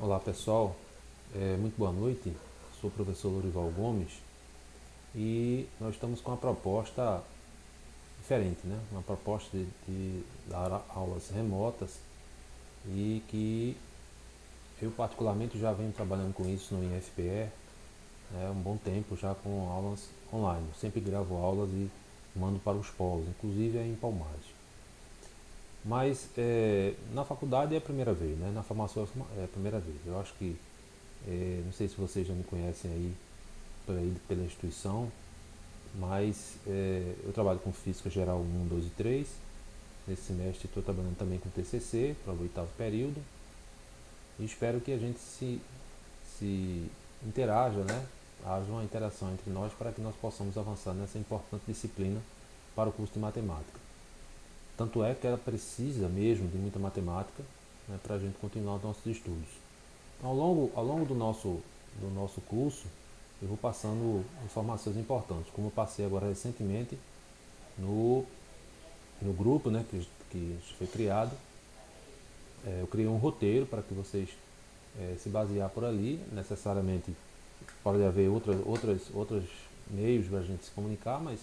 Olá pessoal, muito boa noite. Sou o professor Lourival Gomes e nós estamos com uma proposta diferente, né? Uma proposta de dar aulas remotas e que eu particularmente já venho trabalhando com isso no IFPE há um bom tempo já com aulas online. Eu sempre gravo aulas e mando para os polos, inclusive em Palmares. Mas na faculdade é a primeira vez, né? Na formação é a primeira vez. Eu acho que, não sei se vocês já me conhecem aí pela instituição, mas eu trabalho com Física Geral 1, 2 e 3. Nesse semestre estou trabalhando também com TCC para o oitavo período e espero que a gente se interaja, né? Haja uma interação entre nós para que nós possamos avançar nessa importante disciplina para o curso de matemática. Tanto é que ela precisa mesmo de muita matemática, né, para a gente continuar os nossos estudos. Então, ao longo do nosso curso, eu vou passando informações importantes, como eu passei agora recentemente no, no grupo, né, que foi criado. Eu criei um roteiro para que vocês se basear por ali. Necessariamente pode haver outros meios para a gente se comunicar, mas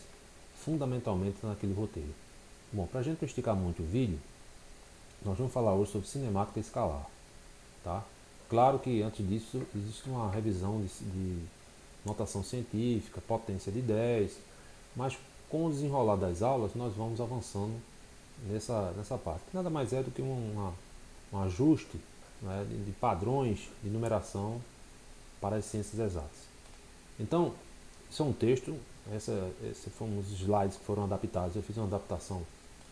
fundamentalmente naquele roteiro. Bom, para a gente não esticar muito o vídeo, nós vamos falar hoje sobre cinemática escalar. Tá? Claro que antes disso existe uma revisão de notação científica, potência de 10, mas com o desenrolar das aulas nós vamos avançando nessa parte, que nada mais é do que um ajuste, né, de padrões de numeração para as ciências exatas. Então, isso é um texto, esses foram os slides que foram adaptados, eu fiz uma adaptação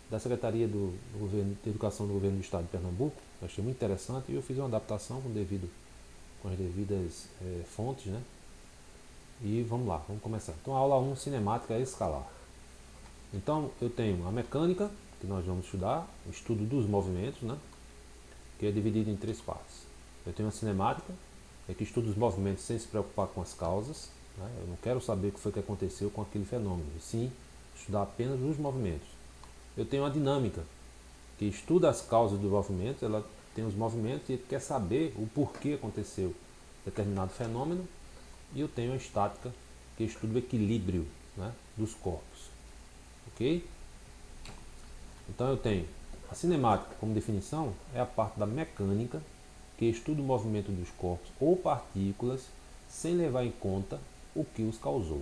da Secretaria do Governo de Educação do Governo do Estado de Pernambuco, eu achei muito interessante e eu fiz uma adaptação com as devidas fontes, né? E vamos lá, vamos começar. Então, a aula 1, cinemática escalar. Então, eu tenho a mecânica, que nós vamos estudar, o estudo dos movimentos, né? Que é dividido em três partes. Eu tenho a cinemática, que estuda os movimentos sem se preocupar com as causas, né? Eu não quero saber o que foi que aconteceu com aquele fenômeno, e sim estudar apenas os movimentos. Eu tenho a dinâmica, que estuda as causas dos movimentos, ela tem os movimentos e quer saber o porquê aconteceu determinado fenômeno. E eu tenho a estática, que estuda o equilíbrio, né, dos corpos. Ok? Então eu tenho a cinemática como definição, é a parte da mecânica que estuda o movimento dos corpos ou partículas sem levar em conta o que os causou.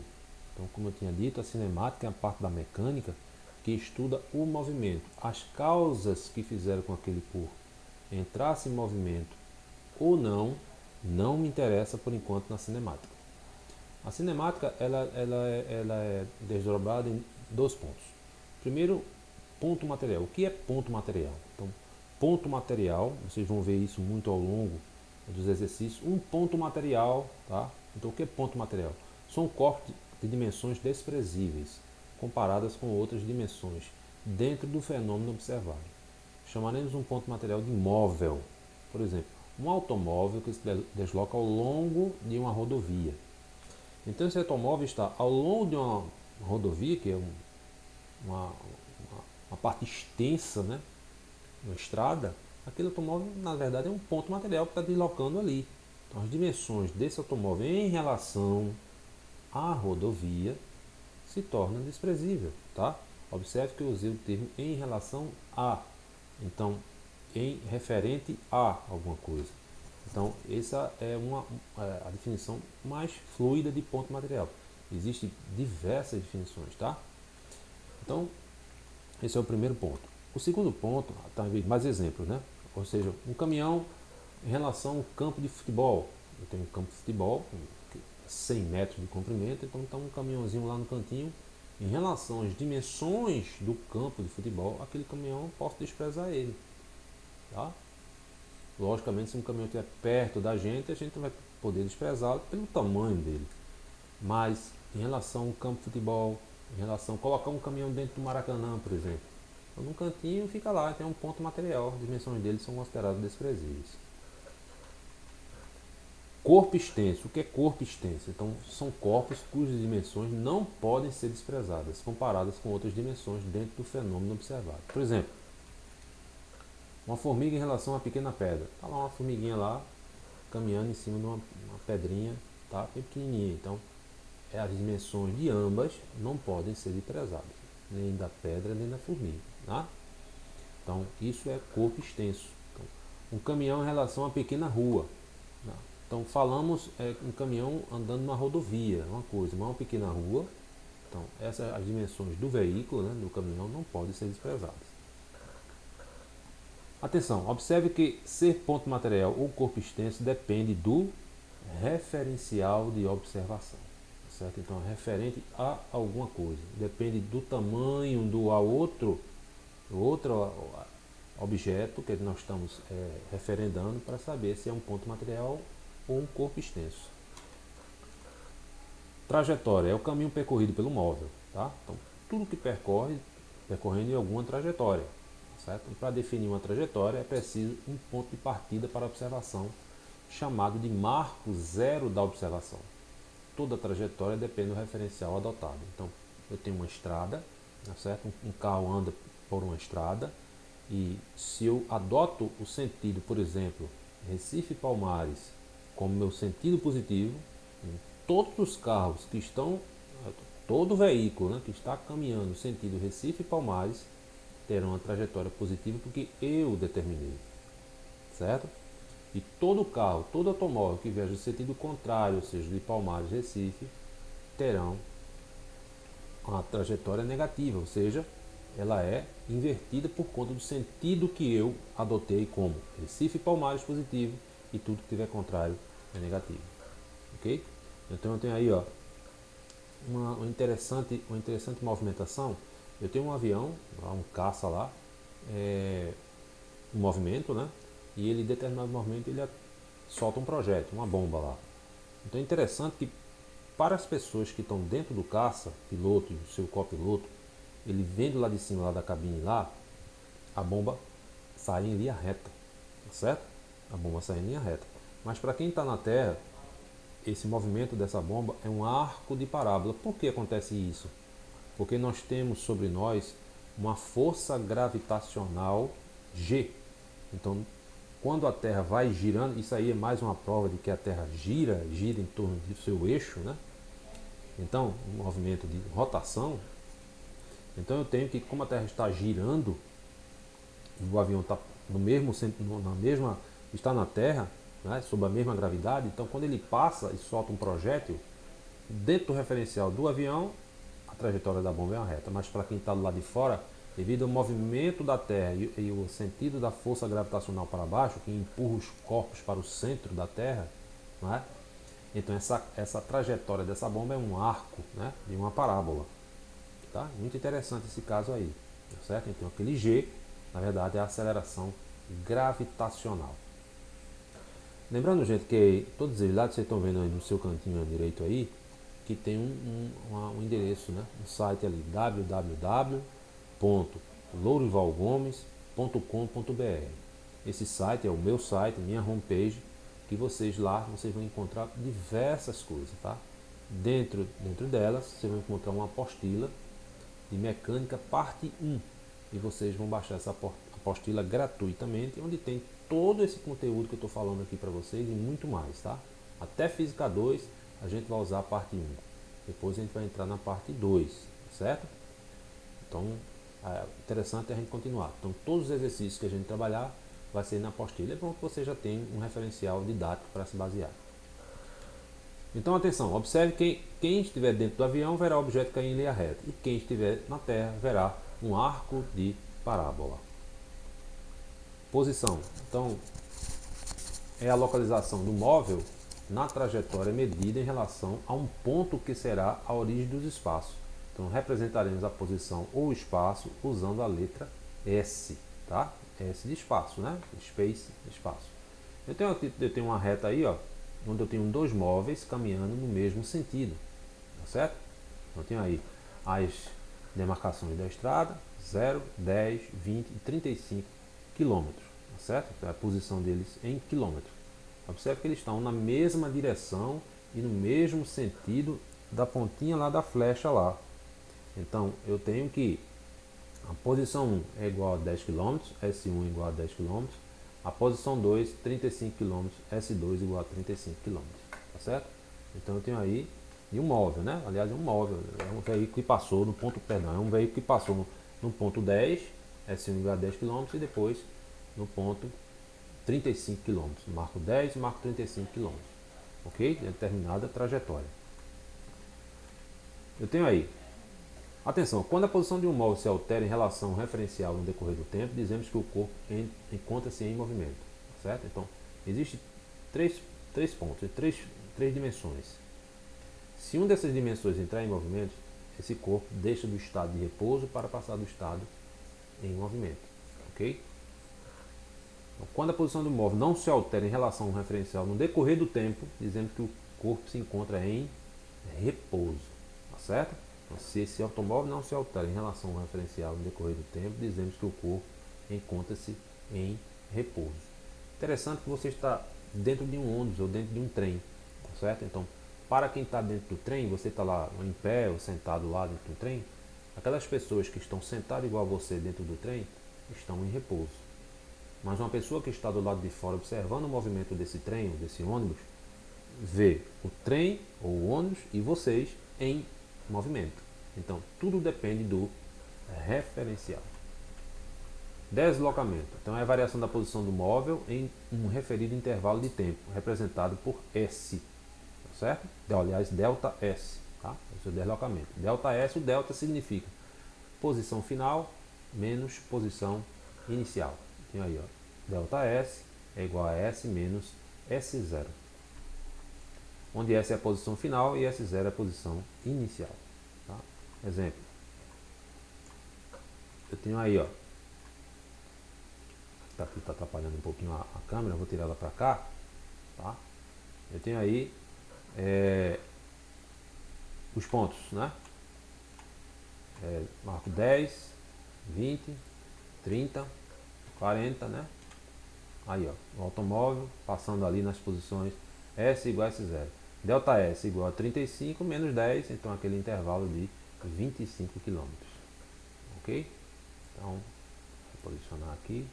Então, como eu tinha dito, a cinemática é a parte da mecânica que estuda o movimento, as causas que fizeram com que aquele corpo entrasse em movimento ou não me interessa por enquanto na cinemática. A cinemática ela é desdobrada em dois pontos. Primeiro, ponto material. O que é ponto material? Então, ponto material, vocês vão ver isso muito ao longo dos exercícios. Um ponto material, tá? Então, o que é ponto material? São corpos de dimensões desprezíveis, comparadas com outras dimensões, dentro do fenômeno observado. Chamaremos um ponto material de móvel. Por exemplo, um automóvel que se desloca ao longo de uma rodovia. Então, esse automóvel está ao longo de uma rodovia, que é uma, uma parte extensa, né, uma estrada. Aquele automóvel, na verdade, é um ponto material que está deslocando ali. Então, as dimensões desse automóvel em relação à rodovia se tornam desprezível, tá? Observe que eu usei o termo em relação a. Então, em referente a alguma coisa. Então, essa é a definição mais fluida de ponto material. Existem diversas definições, tá? Então, esse é o primeiro ponto. O segundo ponto, tá, mais exemplos, né? Ou seja, um caminhão em relação ao campo de futebol. Eu tenho um campo de futebol, 100 metros de comprimento, então está um caminhãozinho lá no cantinho. Em relação às dimensões do campo de futebol, aquele caminhão eu posso desprezar ele. Tá? Logicamente, se um caminhão estiver perto da gente, a gente vai poder desprezá-lo pelo tamanho dele. Mas em relação ao campo de futebol, em relação a colocar um caminhão dentro do Maracanã, por exemplo, então, num cantinho fica lá, tem um ponto material, as dimensões dele são consideradas desprezíveis. Corpo extenso. O que é corpo extenso? Então, são corpos cujas dimensões não podem ser desprezadas, comparadas com outras dimensões dentro do fenômeno observado. Por exemplo, uma formiga em relação a uma pequena pedra. Está lá uma formiguinha lá, caminhando em cima de uma pedrinha, tá? Bem pequenininha. Então, as dimensões de ambas não podem ser desprezadas, nem da pedra nem da formiga, tá? Então, isso é corpo extenso. Então, um caminhão em relação a uma pequena rua, tá? Então, falamos um caminhão andando numa rodovia, uma coisa, mas uma pequena rua. Então, as dimensões do veículo, né, do caminhão, não podem ser desprezadas. Atenção, observe que ser ponto material ou corpo extenso depende do referencial de observação, certo? Então, é referente a alguma coisa, depende do tamanho do outro objeto que nós estamos referendando para saber se é um ponto material ou um corpo extenso. Trajetória é o caminho percorrido pelo móvel, tá? Então, tudo que percorrendo em alguma trajetória, certo? E para definir uma trajetória é preciso um ponto de partida para a observação, chamado de marco zero da observação. Toda trajetória depende do referencial adotado. Então, eu tenho uma estrada, certo? Um carro anda por uma estrada e se eu adoto o sentido, por exemplo, Recife-Palmares, como meu sentido positivo, todos os carros que estão, todo veículo, né, que está caminhando no sentido Recife-Palmares terão uma trajetória positiva porque eu determinei, certo? E todo carro, todo automóvel que viaja no sentido contrário, ou seja, de Palmares Recife, terão uma trajetória negativa, ou seja, ela é invertida por conta do sentido que eu adotei como Recife Palmares positivo e tudo que tiver contrário é negativo, ok? Então eu tenho aí uma interessante movimentação. Eu tenho um avião, um caça lá, um movimento, né? E ele, em determinado movimento, ele solta um projétil, uma bomba lá. Então é interessante que para as pessoas que estão dentro do caça, piloto e o seu copiloto, ele vendo lá de cima lá da cabine lá, a bomba sai em linha reta, tá certo? A bomba sai em linha reta. Mas para quem está na Terra, esse movimento dessa bomba é um arco de parábola. Por que acontece isso? Porque nós temos sobre nós uma força gravitacional G. Então, quando a Terra vai girando, isso aí é mais uma prova de que a Terra gira em torno do seu eixo, né? Então, um movimento de rotação. Então eu tenho que, como a Terra está girando, e o avião está no mesmo está na Terra, né, sob a mesma gravidade, então quando ele passa e solta um projétil, dentro do referencial do avião, a trajetória da bomba é uma reta, mas para quem está do lado de fora, devido ao movimento da Terra e o sentido da força gravitacional para baixo, que empurra os corpos para o centro da Terra, né, então essa trajetória dessa bomba é um arco, né, de uma parábola. Tá? Muito interessante esse caso aí, tá certo? Então aquele G, na verdade, é a aceleração gravitacional. Lembrando, gente, que todos eles lá que vocês estão vendo aí no seu cantinho à direito aí, que tem um endereço, né? Um site ali, www.lourivalgomes.com.br. Esse site é o meu site, minha homepage, que vocês vão encontrar diversas coisas, tá? Dentro delas, vocês vão encontrar uma apostila de mecânica parte 1 e vocês vão baixar essa apostila gratuitamente, onde tem todo esse conteúdo que eu estou falando aqui para vocês e muito mais, tá? Até Física 2 a gente vai usar a parte 1, depois a gente vai entrar na parte 2, certo? Então é interessante a gente continuar. Então todos os exercícios que a gente trabalhar vai ser na apostila, é bom que você já tem um referencial didático para se basear. Então atenção, observe que quem estiver dentro do avião verá o objeto cair em linha reta e quem estiver na Terra verá um arco de parábola. Posição, então é a localização do móvel na trajetória medida em relação a um ponto que será a origem dos espaços. Então representaremos a posição ou espaço usando a letra S, tá? S de espaço, né? Space, espaço. Eu tenho uma reta aí, ó, onde eu tenho dois móveis caminhando no mesmo sentido, tá certo? Então eu tenho aí as demarcações da estrada, 0, 10, 20 e 35 quilômetros, tá certo? Então, a posição deles em quilômetros. Observe que eles estão na mesma direção e no mesmo sentido da pontinha lá da flecha lá. Então eu tenho que a posição 1 é igual a 10 km, S1 é igual a 10 km, A posição 2, 35 km, S2 igual a 35 km, tá certo? Então eu tenho aí, e um móvel, né? Aliás, é um móvel, é um veículo que passou no ponto, perdão, é um veículo que passou no ponto 10, S1 igual a 10 km, e depois no ponto 35 km, marco 10 e marco 35 km, ok? Determinada trajetória. Eu tenho aí, atenção, quando a posição de um móvel se altera em relação ao referencial no decorrer do tempo, dizemos que o corpo encontra-se em movimento, certo? Então, existem três pontos, três dimensões. Se uma dessas dimensões entrar em movimento, esse corpo deixa do estado de repouso para passar do estado em movimento, ok? Então, quando a posição do móvel não se altera em relação ao referencial no decorrer do tempo, dizemos que o corpo se encontra em repouso, tá certo? Então, se esse automóvel não se altera em relação ao referencial no decorrer do tempo, dizemos que o corpo encontra-se em repouso. Interessante que você está dentro de um ônibus ou dentro de um trem, tá certo? Então, para quem está dentro do trem, você está lá em pé ou sentado lá dentro do trem, aquelas pessoas que estão sentadas igual a você dentro do trem estão em repouso. Mas uma pessoa que está do lado de fora observando o movimento desse trem ou desse ônibus, vê o trem ou o ônibus e vocês em movimento. Então, tudo depende do referencial. Deslocamento. Então, é a variação da posição do móvel em um referido intervalo de tempo, representado por S, certo? Aliás, delta S, tá? Esse é o deslocamento. Delta S, o delta significa posição final menos posição inicial. Tem aí, ó, delta S é igual a S menos S0, onde S é a posição final e S0 é a posição inicial. Tá? Exemplo, eu tenho aí, ó, tá atrapalhando um pouquinho a câmera, vou tirar ela para cá, tá? Eu tenho aí os pontos, né? Marco 10, 20, 30, 40, né? Aí, ó, o automóvel passando ali nas posições S igual a S0. Delta S igual a 35 menos 10, então aquele intervalo de 25 km. Ok? Então, vou posicionar aqui.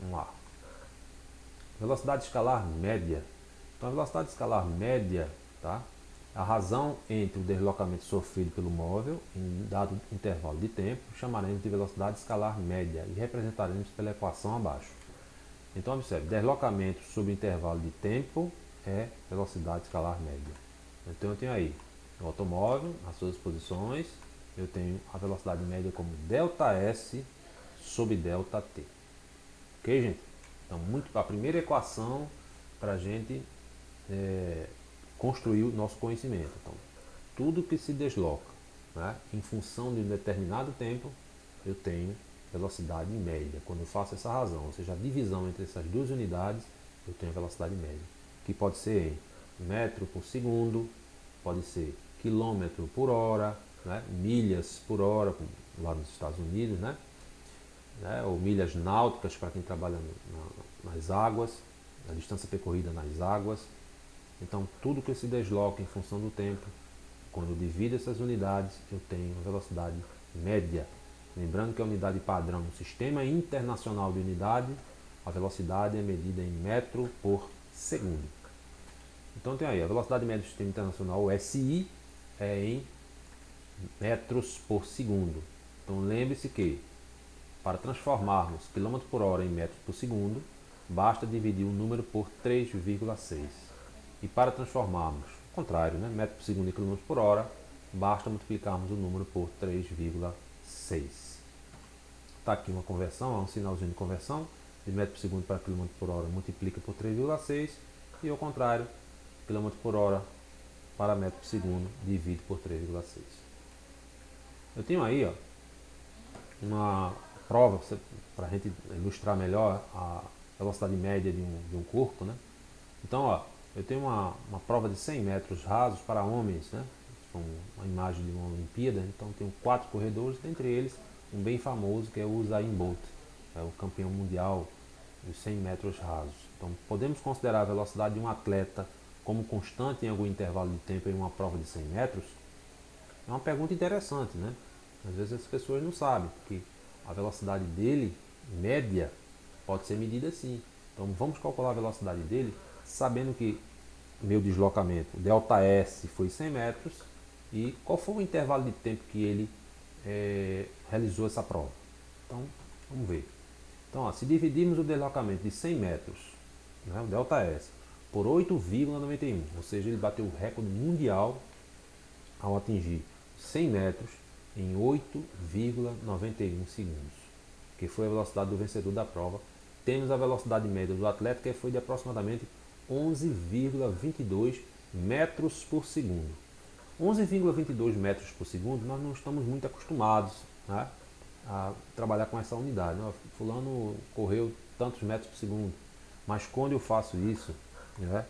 Vamos lá. Velocidade escalar média. Então, a velocidade escalar média, tá? A razão entre o deslocamento sofrido pelo móvel em dado intervalo de tempo, chamaremos de velocidade escalar média e representaremos pela equação abaixo. Então, observe, deslocamento sob intervalo de tempo é velocidade escalar média. Então, eu tenho aí o automóvel, as suas posições, eu tenho a velocidade média como ΔS sobre ΔT. Ok, gente? Então, a primeira equação para a gente construir o nosso conhecimento. Então, tudo que se desloca, né, em função de um determinado tempo, eu tenho velocidade média. Quando eu faço essa razão, ou seja, a divisão entre essas duas unidades, eu tenho a velocidade média, que pode ser em metro por segundo, pode ser quilômetro por hora, né, milhas por hora, lá nos Estados Unidos, né, ou milhas náuticas para quem trabalha nas águas, a distância percorrida nas águas. Então, tudo que se desloca em função do tempo, quando eu divido essas unidades, eu tenho a velocidade média. Lembrando que a unidade padrão no Sistema Internacional de Unidade, a velocidade é medida em metro por segundo. Então, tem aí, a velocidade média do Sistema Internacional, o SI, é em metros por segundo. Então, lembre-se que, para transformarmos km por hora em metros por segundo, basta dividir o número por 3,6. E para transformarmos, ao contrário, né, metro por segundo em km por hora, basta multiplicarmos o número por 3,6. Está aqui uma conversão, há um sinalzinho de conversão, de metro por segundo para km por hora multiplica por 3,6 e ao contrário, km por hora para metro por segundo divide por 3,6. Eu tenho aí, ó, uma prova para a gente ilustrar melhor a velocidade média de um corpo, né? Então, ó, eu tenho uma prova de 100 metros rasos para homens, né? Uma imagem de uma Olimpíada. Então, tenho 4 corredores, dentre eles um bem famoso que é o Usain Bolt, é o campeão mundial dos 100 metros rasos. Então, podemos considerar a velocidade de um atleta como constante em algum intervalo de tempo em uma prova de 100 metros? É uma pergunta interessante, né? Às vezes as pessoas não sabem que a velocidade dele, média, Pode ser medida assim. Então vamos calcular a velocidade dele, sabendo que meu deslocamento, ΔS, foi 100 metros, e qual foi o intervalo de tempo que ele realizou essa prova. Então, vamos ver. Então, ó, se dividirmos o deslocamento de 100 metros, né, o ΔS, por 8,91, ou seja, ele bateu o recorde mundial ao atingir 100 metros em 8,91 segundos, que foi a velocidade do vencedor da prova. Temos a velocidade média do atleta, que foi de aproximadamente 11,22 metros por segundo. 11,22 metros por segundo, nós não estamos muito acostumados, né, a trabalhar com essa unidade. Fulano correu tantos metros por segundo, mas quando eu faço isso, né,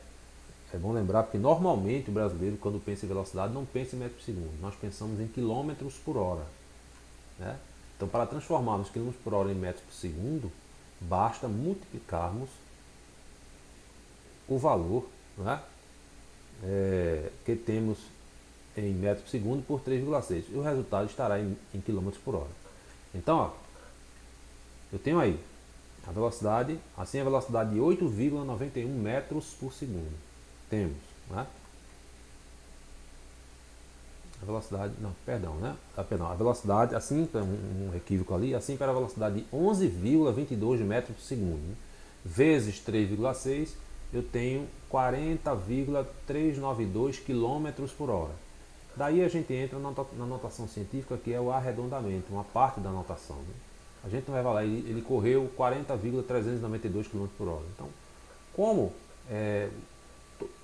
é bom lembrar que normalmente o brasileiro, quando pensa em velocidade, não pensa em metros por segundo, nós pensamos em quilômetros por hora, né? Então, para transformarmos quilômetros por hora em metros por segundo, basta multiplicarmos o valor, né, que temos em metros por segundo por 3,6, e o resultado estará em quilômetros por hora. Então, ó, eu tenho aí a velocidade, assim a velocidade de 8,91 metros por segundo. Temos, né? A velocidade, não, perdão, né? A velocidade, assim, um equívoco ali, assim para a velocidade de 11,22 metros por segundo, né? Vezes 3,6, eu tenho 40,392 quilômetros por hora. Daí a gente entra na notação científica, que é o arredondamento, uma parte da notação, né? A gente não vai falar, ele correu 40,392 km por hora. Então, como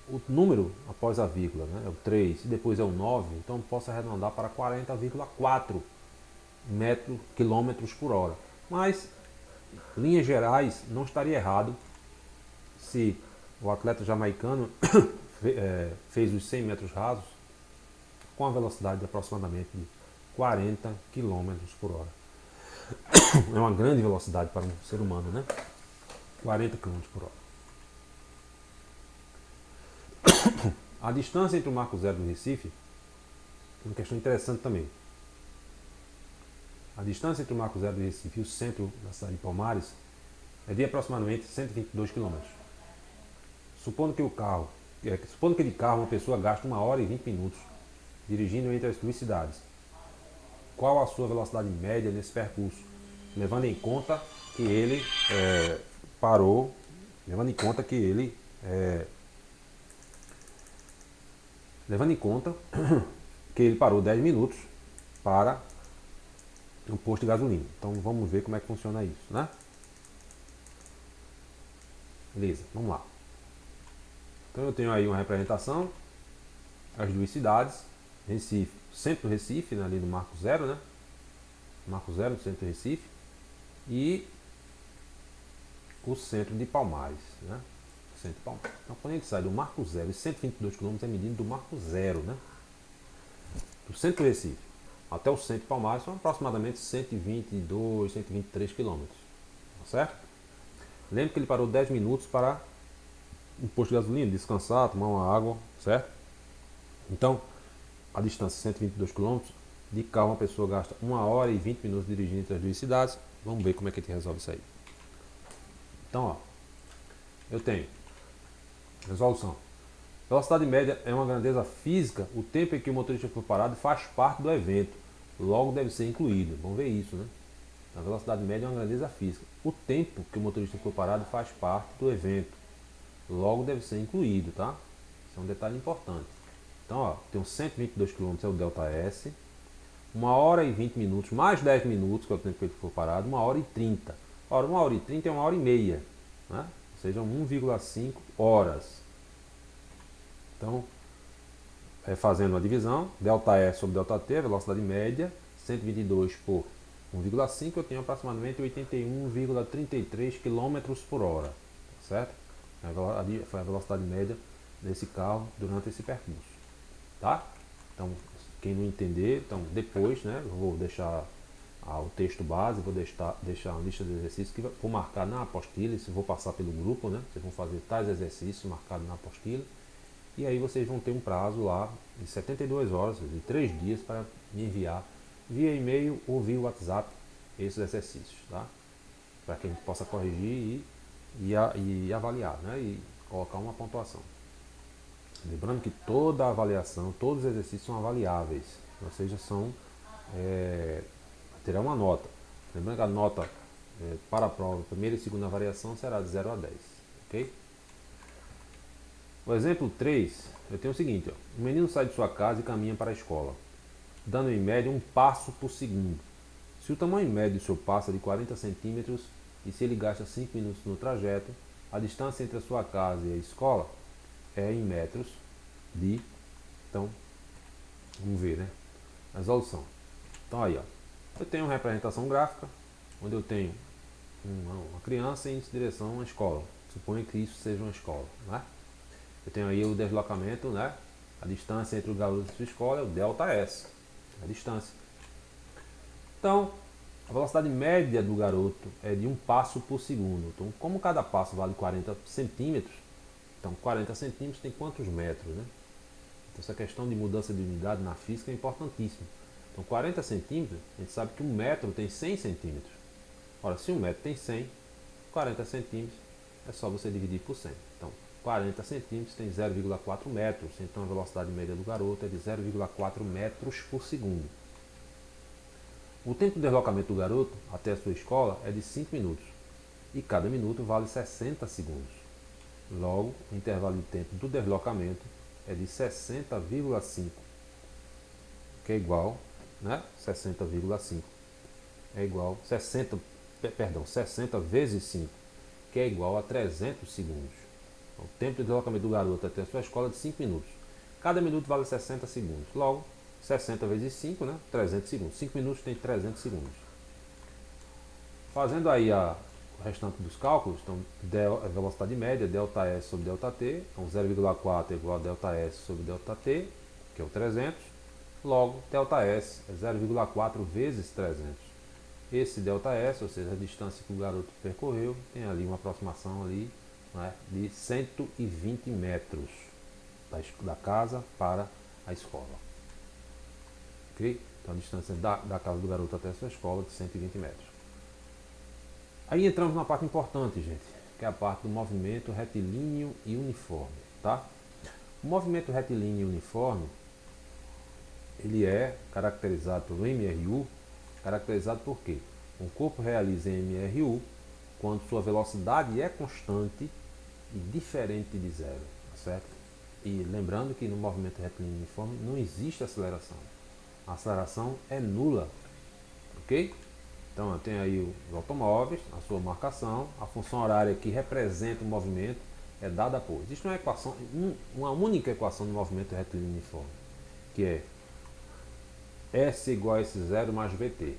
o número após a vírgula, né, é o 3 e depois é o 9, então eu posso arredondar para 40,4 quilômetros por hora. Mas, em linhas gerais, não estaria errado se o atleta jamaicano fez os 100 metros rasos com a velocidade de aproximadamente 40 km por hora. É uma grande velocidade para um ser humano, né? 40 km por hora. A distância entre o Marco Zero do Recife é uma questão interessante também. A distância entre o Marco Zero do Recife e o centro da cidade de Palmares é de aproximadamente 122 km. Supondo que de carro uma pessoa gasta 1 hora e 20 minutos dirigindo entre as duas cidades, qual a sua velocidade média nesse percurso? Levando em conta que ele parou, levando em conta que ele parou 10 minutos para um posto de gasolina. Então vamos ver como é que funciona isso, né? Beleza, vamos lá. Então eu tenho aí uma representação, as duas cidades, Recife, centro do Recife, né, ali no Marco Zero, né? Marco Zero do centro do Recife, e o centro de Palmares, né? Centro de Palmares. Então quando a gente sai do Marco Zero, e 122 km é medido do Marco Zero, né? Do centro do Recife até o centro de Palmares são aproximadamente 122, 123 km, tá certo? Lembre que ele parou 10 minutos para um posto de gasolina, descansar, tomar uma água, certo? Então, a distância 122 km, de carro uma pessoa gasta 1 hora e 20 minutos dirigindo entre as duas cidades. Vamos ver como é que a gente resolve isso aí. Então, ó, eu tenho resolução. Velocidade média é uma grandeza física, o tempo em que o motorista foi parado faz parte do evento, logo deve ser incluído. Vamos ver isso, né? A velocidade média é uma grandeza física. O tempo que o motorista foi parado faz parte do evento, logo deve ser incluído, tá? Isso é um detalhe importante. Então, ó, tem 122 km é o ΔS, 1 hora e 20 minutos, mais 10 minutos, que é o tempo que ele foi parado, 1 hora e 30. Ora, 1 hora e 30 é 1 hora e meia, né? Ou seja, 1,5 horas. Então, fazendo a divisão, ΔS sobre ΔT, velocidade média, 122 por 1,5, eu tenho aproximadamente 81,33 km por hora, certo? Foi a velocidade média desse carro durante esse percurso, tá? Então, quem não entender, então depois, né, eu vou deixar o texto base, vou deixar uma lista de exercícios que vou marcar na apostila, vou passar pelo grupo, né? Vocês vão fazer tais exercícios marcados na apostila. E aí vocês vão ter um prazo lá de 72 horas, de 3 dias, para me enviar via e-mail ou via WhatsApp esses exercícios, tá? para que a gente possa corrigir e avaliar, né? E colocar uma pontuação. Lembrando que toda avaliação, todos os exercícios são avaliáveis, ou seja, terá uma nota. Lembrando que a nota para a prova, primeira e segunda variação, será de 0 a 10. Ok? O exemplo 3, eu tenho o seguinte: ó, o menino sai de sua casa e caminha para a escola, dando em média um passo por segundo. Se o tamanho médio do seu passo é de 40 centímetros e se ele gasta 5 minutos no trajeto, a distância entre a sua casa e a escola é em metros de... Então, vamos ver, né? A resolução. Então aí, ó, eu tenho uma representação gráfica, onde eu tenho uma criança em direção a uma escola. Suponha que isso seja uma escola, né? Eu tenho aí o deslocamento, né? A distância entre o garoto e sua escola é o ΔS, a distância. Então, a velocidade média do garoto é de um passo por segundo. Então, como cada passo vale 40 centímetros, então 40 centímetros tem quantos metros, né? Então, essa questão de mudança de unidade na física é importantíssima. Então, 40 centímetros, a gente sabe que um metro tem 100 centímetros. Ora, se um metro tem 100, 40 centímetros é só você dividir por 100. Então, 40 centímetros tem 0,4 metros. Então, a velocidade média do garoto é de 0,4 metros por segundo. O tempo de deslocamento do garoto até a sua escola é de 5 minutos. E cada minuto vale 60 segundos. Logo, o intervalo de tempo do deslocamento é de 60,5, que é igual, né? 60,5 é igual 60 vezes 5, que é igual a 300 segundos. Então, o tempo de deslocamento do garoto até a sua escola é de 5 minutos. Cada minuto vale 60 segundos. Logo, 60 vezes 5, né? 300 segundos. 5 minutos tem 300 segundos. Fazendo aí o restante dos cálculos, então, a velocidade média, ΔS sobre ΔT, então 0,4 é igual a ΔS sobre ΔT, que é o 300. Logo, ΔS é 0,4 vezes 300. Esse ΔS, ou seja, a distância que o garoto percorreu, tem ali uma aproximação ali, né, de 120 metros da casa para a escola. Ok? Então a distância da casa do garoto até a sua escola é de 120 metros. Aí entramos na parte importante, gente, que é a parte do movimento retilíneo e uniforme. Tá? O movimento retilíneo e uniforme, ele é caracterizado pelo MRU. Caracterizado por quê? Um corpo realiza MRU quando sua velocidade é constante e diferente de zero, tá certo? E lembrando que no movimento retilíneo uniforme não existe aceleração. A aceleração é nula, ok? Então eu tenho aí os automóveis, a sua marcação, a função horária que representa o movimento é dada por... Existe uma equação, uma única equação do movimento retilíneo uniforme, que é S igual a S0 mais VT.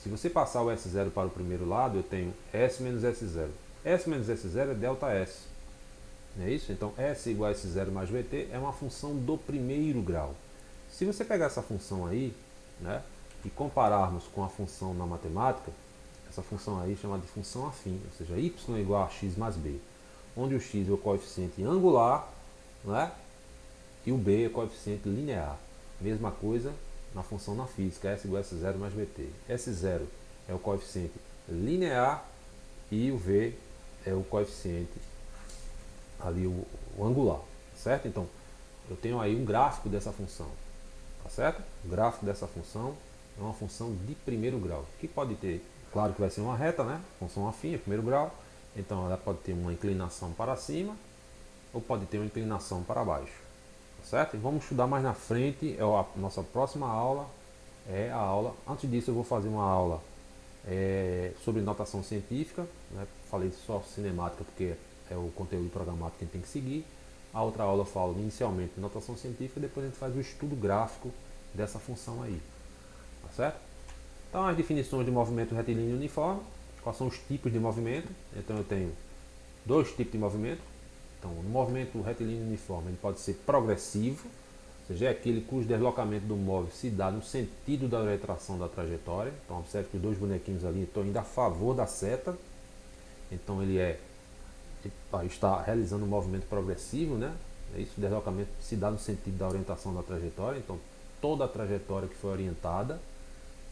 Se você passar o S0 para o primeiro lado, eu tenho S menos S0. S menos S0 é ΔS. Não é isso? Então, S igual a S0 mais VT é uma função do primeiro grau. Se você pegar essa função aí, né, e compararmos com a função na matemática, essa função aí é chamada de função afim, ou seja, y é igual a x mais b, onde o x é o coeficiente angular, né, e o b é o coeficiente linear. Mesma coisa na função na física, S igual a S0 mais VT. S0 é o coeficiente linear e o V é o coeficiente ali, o angular, certo? Então, eu tenho aí um gráfico dessa função, tá certo? O gráfico dessa função é uma função de primeiro grau, que pode ter, claro que vai ser uma reta, né? Função afim, é primeiro grau, então ela pode ter uma inclinação para cima ou pode ter uma inclinação para baixo, tá certo? E vamos estudar mais na frente, a nossa próxima aula é a aula, antes disso eu vou fazer uma aula sobre notação científica, né? Falei só cinemática porque é o conteúdo programático que a gente tem que seguir. A outra aula eu falo inicialmente de notação científica, depois a gente faz o estudo gráfico dessa função aí, tá certo? Então as definições de movimento retilíneo uniforme, quais são os tipos de movimento? Então eu tenho dois tipos de movimento. Então no movimento retilíneo uniforme ele pode ser progressivo, ou seja, é aquele cujo deslocamento do móvel se dá no sentido da retração da trajetória. Então observe que os dois bonequinhos ali estão indo a favor da seta. Então ele está realizando um movimento progressivo, né? Esse deslocamento se dá no sentido da orientação da trajetória. Então toda a trajetória que foi orientada,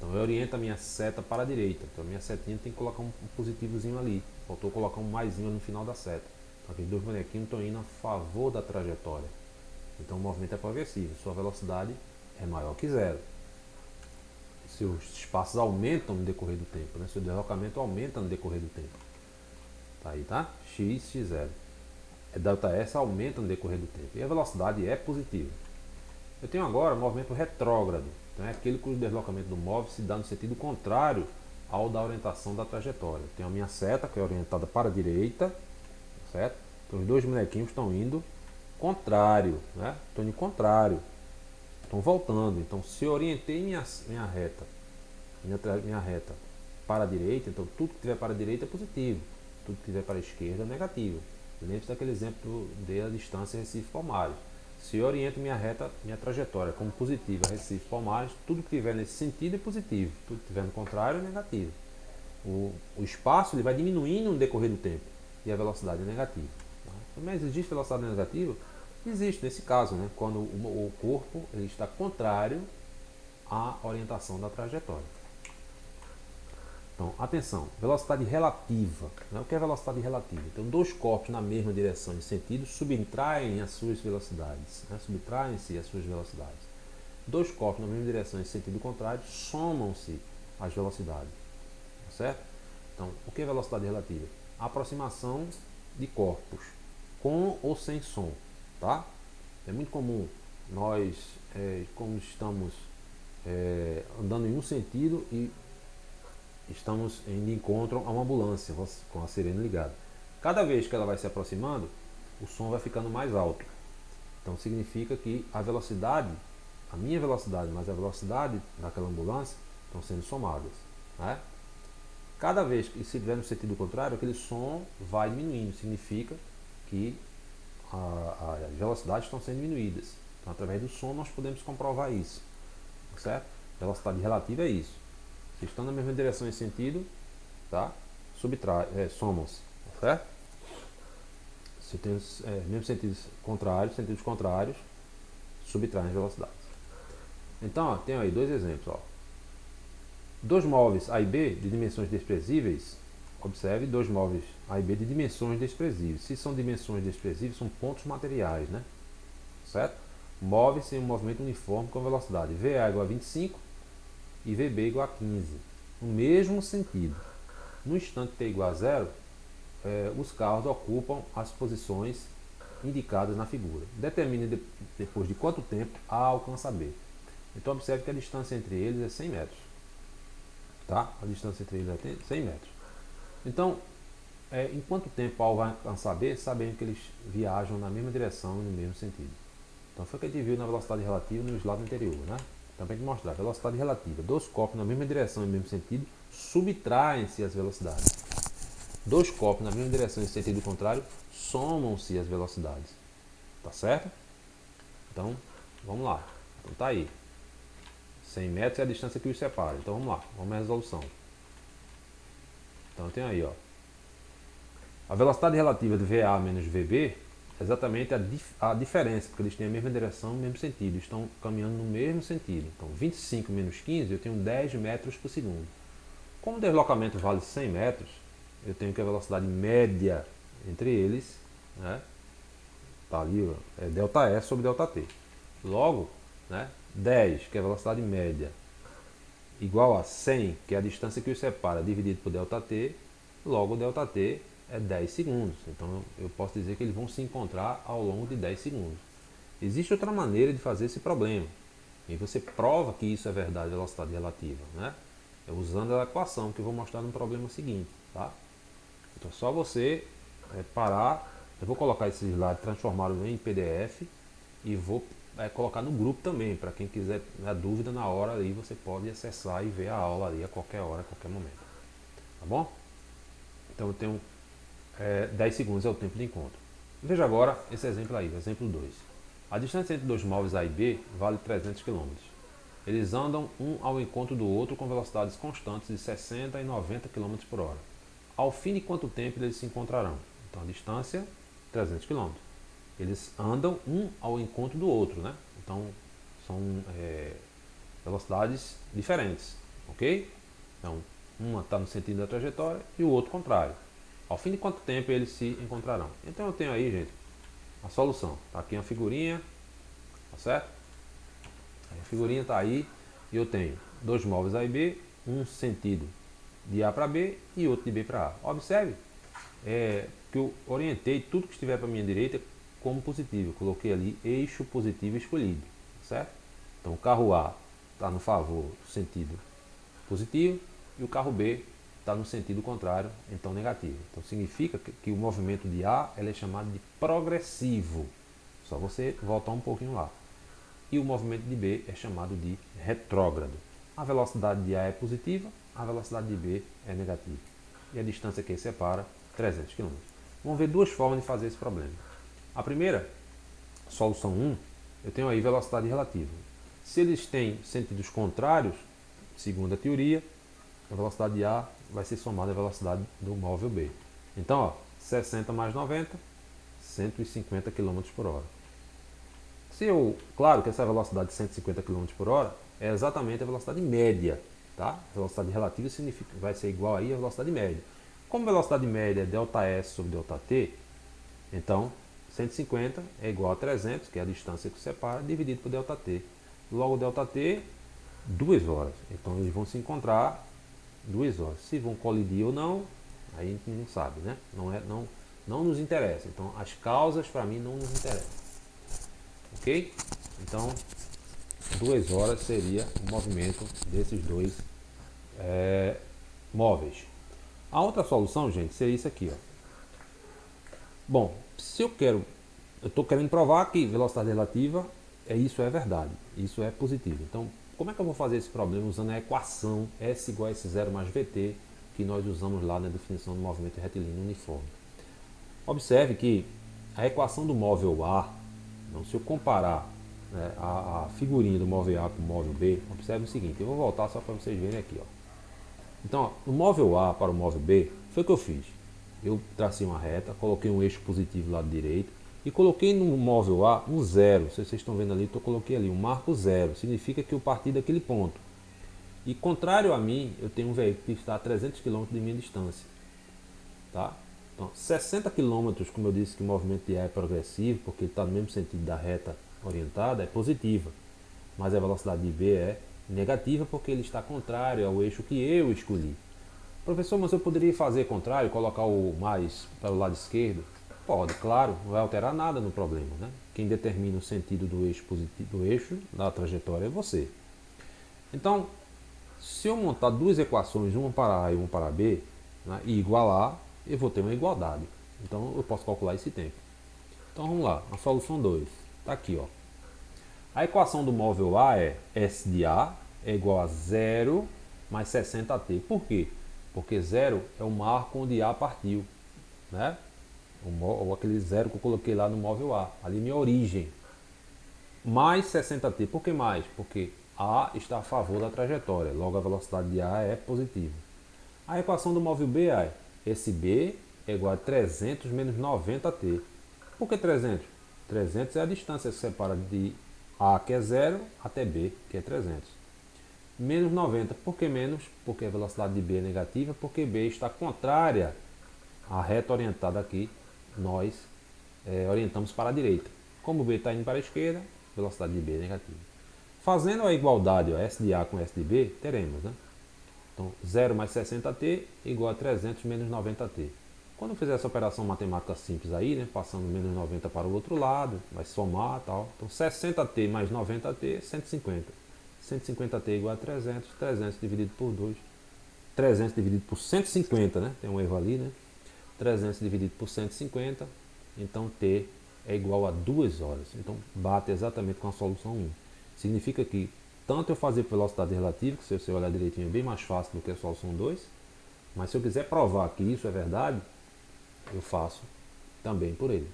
Então eu oriento a minha seta para a direita. Então a minha setinha tem que colocar um positivozinho ali. Faltou colocar um maisinho no final da seta. Então aqueles dois bonequinhos estão indo a favor da trajetória. Então o movimento é progressivo. Sua velocidade é maior que zero. Seus espaços aumentam no decorrer do tempo. Né? Seu deslocamento aumenta no decorrer do tempo. Tá aí, tá? X, x0. ΔS aumenta no decorrer do tempo. E a velocidade é positiva. Eu tenho agora o movimento retrógrado. Então é aquele cujo deslocamento do móvel se dá no sentido contrário ao da orientação da trajetória. Eu tenho a minha seta, que é orientada para a direita, certo? Então os dois bonequinhos estão indo contrário, né? Estão indo contrário. Estão voltando. Então se eu orientei minha reta para a direita, então tudo que tiver para a direita é positivo. Tudo que tiver para a esquerda é negativo. Lembre-se daquele exemplo da distância Recife-Palmares. Se eu oriento minha trajetória como positiva, Recife-Palmares, tudo que tiver nesse sentido é positivo, tudo que tiver no contrário é negativo. O espaço ele vai diminuindo no decorrer do tempo e a velocidade é negativa. Tá? Mas existe velocidade negativa? Existe nesse caso, né? Quando o corpo ele está contrário à orientação da trajetória. Então, atenção, velocidade relativa. Né? O que é velocidade relativa? Então, dois corpos na mesma direção e sentido subtraem as suas velocidades. Né? Subtraem-se as suas velocidades. Dois corpos na mesma direção e sentido contrário somam-se as velocidades. Tá certo? Então, o que é velocidade relativa? A aproximação de corpos, com ou sem som. Tá? É muito comum nós, como estamos andando em um sentido e estamos indo de encontro a uma ambulância com a sirene ligada. Cada vez que ela vai se aproximando, o som vai ficando mais alto. Então significa que a velocidade, a minha velocidade mais a velocidade daquela ambulância estão sendo somadas. Né? Cada vez que se estiver no sentido contrário, aquele som vai diminuindo. Significa que as velocidades estão sendo diminuídas. Então através do som nós podemos comprovar isso. Certo? Velocidade relativa é isso. Se estão na mesma direção e sentido, tá? Somam-se, certo? Se tem mesmo sentidos contrários, subtraem as velocidades. Então, ó, tem aí dois exemplos. Ó. Dois móveis A e B de dimensões desprezíveis. Observe, dois móveis A e B de dimensões desprezíveis. Se são dimensões desprezíveis, são pontos materiais, né? Certo? Move-se em um movimento uniforme com velocidade VA igual a 25 e VB igual a 15, no mesmo sentido. No instante t igual a zero, os carros ocupam as posições indicadas na figura. Determine depois de quanto tempo A alcança B. Então observe que a distância entre eles é 100 metros. Tá? A distância entre eles é 100 metros. Então, em quanto tempo A vai alcançar B, sabendo que eles viajam na mesma direção e no mesmo sentido. Então foi o que a gente viu na velocidade relativa no slide anterior, né? Então, para mostrar, velocidade relativa. Dois corpos na mesma direção e no mesmo sentido subtraem-se as velocidades. Dois corpos na mesma direção e sentido contrário somam-se as velocidades. Tá certo? Então, vamos lá. Então tá aí. 100 metros é a distância que os separa. Então vamos lá, vamos à resolução. Então tem aí, ó. A velocidade relativa de VA menos VB é exatamente a diferença, porque eles têm a mesma direção, o mesmo sentido, estão caminhando no mesmo sentido. Então 25 menos 15, eu tenho 10 metros por segundo. Como o deslocamento vale 100 metros, eu tenho que a velocidade média entre eles, né, tá ali, ó, é ΔE sobre ΔT. Logo, né, 10, que é a velocidade média, igual a 100, que é a distância que os separa, dividido por ΔT, logo ΔT é 10 segundos. Então eu posso dizer que eles vão se encontrar ao longo de 10 segundos. Existe outra maneira de fazer esse problema. E você prova que isso é verdade, velocidade relativa, né? É usando a equação que eu vou mostrar no problema seguinte, tá? Então só você parar, eu vou colocar esse slide, transformá-lo em PDF e vou colocar no grupo também, para quem quiser a dúvida na hora aí, você pode acessar e ver a aula ali a qualquer hora, a qualquer momento. Tá bom? Então eu tenho 10 segundos é o tempo de encontro. Veja agora esse exemplo aí, exemplo 2. A distância entre dois móveis A e B vale 300 km. Eles andam um ao encontro do outro com velocidades constantes de 60 e 90 km por hora. Ao fim de quanto tempo eles se encontrarão? Então a distância, 300 km. Eles andam um ao encontro do outro, né? Então são velocidades diferentes. ok? Então, uma está no sentido da trajetória e o outro contrário. Ao fim de quanto tempo eles se encontrarão? Então eu tenho aí, gente, a solução. Está aqui uma figurinha, tá certo? A figurinha está aí e eu tenho dois móveis A e B, um sentido de A para B e outro de B para A. Observe que eu orientei tudo que estiver para a minha direita como positivo. Eu coloquei ali eixo positivo escolhido, certo? Então o carro A está no favor do sentido positivo e o carro B está no sentido contrário, então negativo. Então significa que o movimento de A ele é chamado de progressivo. Só você voltar um pouquinho lá. E o movimento de B é chamado de retrógrado. A velocidade de A é positiva, a velocidade de B é negativa. E a distância que separa, 300 km. Vamos ver duas formas de fazer esse problema. A primeira, solução 1, eu tenho aí velocidade relativa. Se eles têm sentidos contrários, segundo a teoria, a velocidade de A vai ser somada à velocidade do móvel B. Então, ó, 60 mais 90, 150 km por hora. Claro que essa velocidade de 150 km por hora é exatamente a velocidade média, tá? A velocidade relativa vai ser igual aí à velocidade média. Como a velocidade média é ΔS sobre ΔT, então 150 é igual a 300, que é a distância que separa, dividido por ΔT. Logo, ΔT, 2 horas. Então eles vão se encontrar 2 horas. Se vão colidir ou não, aí a gente não sabe, né? Não nos interessa. Então as causas para mim não nos interessam. Ok? Então 2 horas seria o movimento desses dois móveis. A outra solução, gente, seria isso aqui, ó. Bom, se eu estou querendo provar que velocidade relativa isso é verdade, isso é positivo. Então, como é que eu vou fazer esse problema usando a equação S igual a S0 mais VT que nós usamos lá na definição do movimento retilíneo uniforme? Observe que a equação do móvel A, então, se eu comparar a figurinha do móvel A com o móvel B, observe o seguinte, eu vou voltar só para vocês verem aqui, ó. Então, ó, no móvel A para o móvel B, foi o que eu fiz. Eu tracei uma reta, coloquei um eixo positivo do lado direito e coloquei no móvel A um zero. Se vocês estão vendo ali, eu coloquei ali um marco zero. Significa que eu parti daquele ponto. E contrário a mim, eu tenho um veículo que está a 300 km de minha distância. Tá? Então, 60 km, como eu disse que o movimento de A é progressivo, porque ele está no mesmo sentido da reta orientada, é positiva. Mas a velocidade de B é negativa porque ele está contrário ao eixo que eu escolhi. Professor, mas eu poderia fazer contrário, colocar o mais para o lado esquerdo? Pode, claro, não vai alterar nada no problema, né? Quem determina o sentido do eixo positivo, do eixo da trajetória é você. Então, se eu montar duas equações, uma para A e uma para B, né, e igualar, eu vou ter uma igualdade. Então, eu posso calcular esse tempo. Então, vamos lá, a solução 2. Está aqui, ó. A equação do móvel A é S de A é igual a 0 mais 60t. Por quê? Porque 0 é o marco onde A partiu, né? Ou aquele 0 que eu coloquei lá no móvel A, ali minha origem. Mais 60t. Por que mais? Porque A está a favor da trajetória, logo a velocidade de A é positiva. A equação do móvel B é esse B é igual a 300 menos 90t. Por que 300? 300 é a distância que separa de A, que é 0, até B, que é 300. Menos 90. Por que menos? Porque a velocidade de B é negativa, porque B está contrária à reta orientada aqui. Nós orientamos para a direita. Como B está indo para a esquerda, a velocidade de B é negativa. Fazendo a igualdade, ó, S de A com S de B, teremos, né? Então, 0 mais 60t igual a 300 menos 90t. Quando eu fizer essa operação matemática simples aí, né, passando menos 90 para o outro lado, vai somar e tal. Então, 60t mais 90t, 150. 150t igual a 300, 300 dividido por 2. 300 dividido por 150, né? Tem um erro ali, né? 300 dividido por 150, então t é igual a 2 horas. Então, bate exatamente com a solução 1. Significa que tanto eu fazer velocidade relativa, que se você olhar direitinho é bem mais fácil do que a solução 2, mas se eu quiser provar que isso é verdade, eu faço também por ele,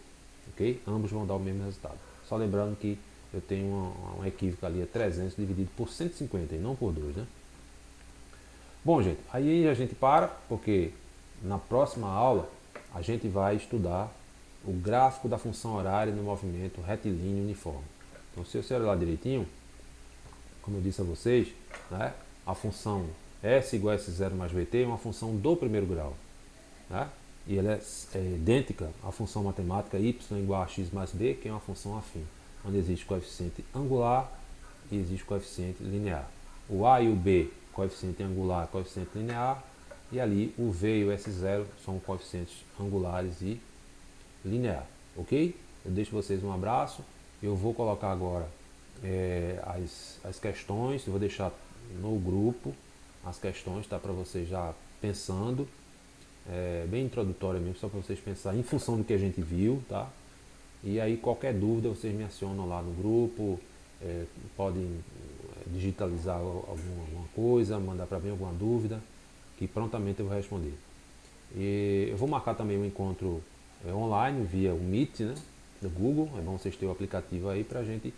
ok? Ambos vão dar o mesmo resultado. Só lembrando que eu tenho uma equívoca ali, é 300 dividido por 150 e não por 2, né? Bom, gente, aí a gente para, porque na próxima aula a gente vai estudar o gráfico da função horária no movimento retilíneo uniforme. Então, se você olhar lá direitinho, como eu disse a vocês, né, a função S igual a S0 mais VT é uma função do primeiro grau, né? E ela é idêntica à função matemática y igual a x mais b, que é uma função afim, onde existe coeficiente angular e existe coeficiente linear. O a e o b, coeficiente angular, coeficiente linear, e ali o v e o S0 são coeficientes angulares e linear, ok? Eu deixo vocês um abraço. Eu vou colocar agora as questões, eu vou deixar no grupo as questões, tá? Para vocês já pensando, bem introdutória mesmo, só para vocês pensarem em função do que a gente viu, tá? E aí qualquer dúvida vocês me acionam lá no grupo, podem digitalizar alguma coisa, mandar para mim alguma dúvida, que prontamente eu vou responder. E eu vou marcar também um encontro online via o Meet, né, do Google. É bom vocês terem o aplicativo aí para a gente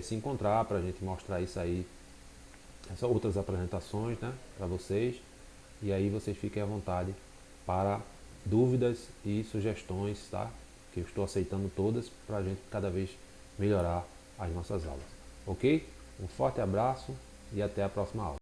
se encontrar, para a gente mostrar isso aí, essas outras apresentações, né, para vocês. E aí vocês fiquem à vontade para dúvidas e sugestões, tá? Que eu estou aceitando todas para a gente cada vez melhorar as nossas aulas. Ok? Um forte abraço e até a próxima aula.